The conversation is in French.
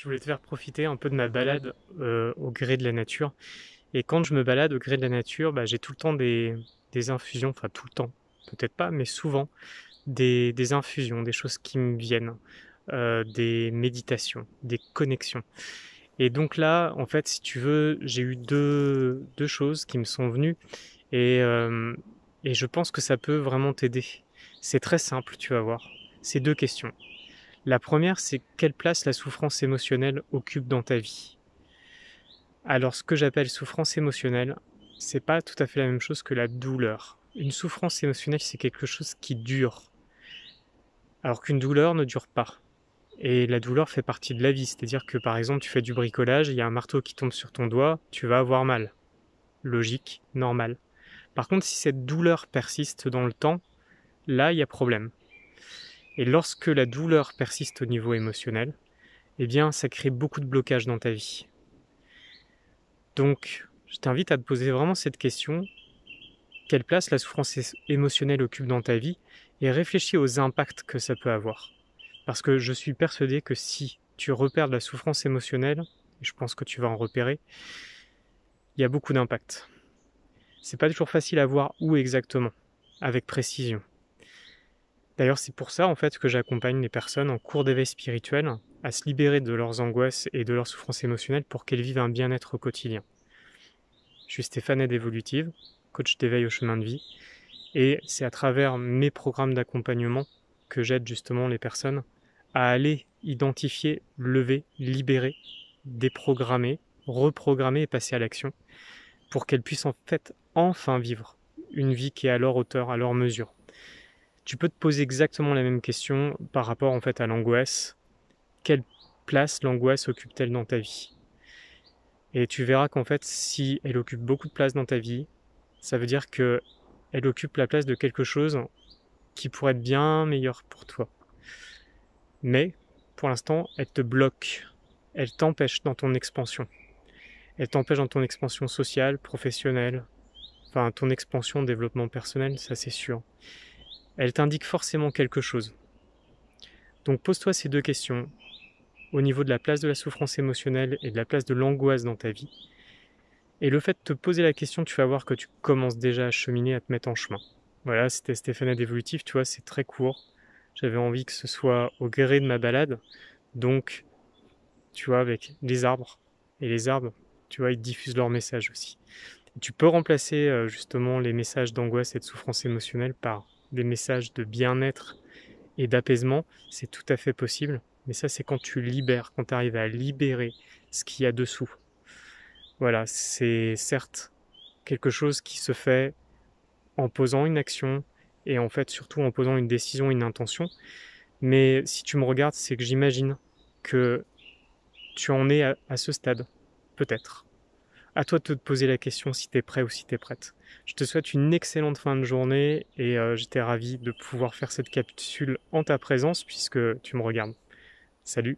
Je voulais te faire profiter un peu de ma balade au gré de la nature. Et quand je me balade au gré de la nature, j'ai tout le temps des infusions, enfin tout le temps, peut-être pas, mais souvent des infusions, des choses qui me viennent, des méditations, des connexions. Et donc là, en fait, si tu veux, j'ai eu deux choses qui me sont venues et, euh, et je pense que ça peut vraiment t'aider. C'est très simple, tu vas voir. C'est deux questions. La première, c'est quelle place la souffrance émotionnelle occupe dans ta vie. Alors, ce que j'appelle souffrance émotionnelle, c'est pas tout à fait la même chose que la douleur. Une souffrance émotionnelle, c'est quelque chose qui dure, alors qu'une douleur ne dure pas. Et la douleur fait partie de la vie, c'est-à-dire que par exemple, tu fais du bricolage, il y a un marteau qui tombe sur ton doigt, tu vas avoir mal. Logique, normal. Par contre, si cette douleur persiste dans le temps, là, il y a problème. Et lorsque la douleur persiste au niveau émotionnel, eh bien, ça crée beaucoup de blocages dans ta vie. Donc, je t'invite à te poser vraiment cette question: quelle place la souffrance émotionnelle occupe dans ta vie, et réfléchis aux impacts que ça peut avoir. Parce que je suis persuadé que si tu repères de la souffrance émotionnelle, et je pense que tu vas en repérer, il y a beaucoup d'impacts. C'est pas toujours facile à voir où exactement, avec précision. D'ailleurs, c'est pour ça en fait que j'accompagne les personnes en cours d'éveil spirituel à se libérer de leurs angoisses et de leurs souffrances émotionnelles pour qu'elles vivent un bien-être au quotidien. Je suis Stéphane Aide Évolutive, coach d'éveil au chemin de vie, et c'est à travers mes programmes d'accompagnement que j'aide justement les personnes à aller identifier, lever, libérer, déprogrammer, reprogrammer et passer à l'action pour qu'elles puissent en fait enfin vivre une vie qui est à leur hauteur, à leur mesure. Tu peux te poser exactement la même question par rapport en fait à l'angoisse. Quelle place l'angoisse occupe-t-elle dans ta vie? Et tu verras qu'en fait, si elle occupe beaucoup de place dans ta vie, ça veut dire que elle occupe la place de quelque chose qui pourrait être bien meilleur pour toi. Mais pour l'instant, elle te bloque. Elle t'empêche dans ton expansion. Elle t'empêche dans ton expansion sociale, professionnelle, enfin ton expansion, développement personnel, ça c'est sûr. Elle t'indique forcément quelque chose. Donc pose-toi ces deux questions au niveau de la place de la souffrance émotionnelle et de la place de l'angoisse dans ta vie. Et le fait de te poser la question, tu vas voir que tu commences déjà à cheminer, à te mettre en chemin. Voilà, c'était Stéphane D'évolutif, tu vois, c'est très court. J'avais envie que ce soit au gré de ma balade. Donc, tu vois, avec les arbres. Et les arbres, tu vois, ils diffusent leur message aussi. Et tu peux remplacer justement les messages d'angoisse et de souffrance émotionnelle par des messages de bien-être et d'apaisement. C'est tout à fait possible. Mais ça, c'est quand tu libères, quand tu arrives à libérer ce qu'il y a dessous. Voilà, c'est certes quelque chose qui se fait en posant une action et en fait surtout en posant une décision, une intention. Mais si tu me regardes, c'est que j'imagine que tu en es à ce stade, peut-être. À toi de te poser la question si tu es prêt ou si tu es prête. Je te souhaite une excellente fin de journée et j'étais ravi de pouvoir faire cette capsule en ta présence puisque tu me regardes. Salut!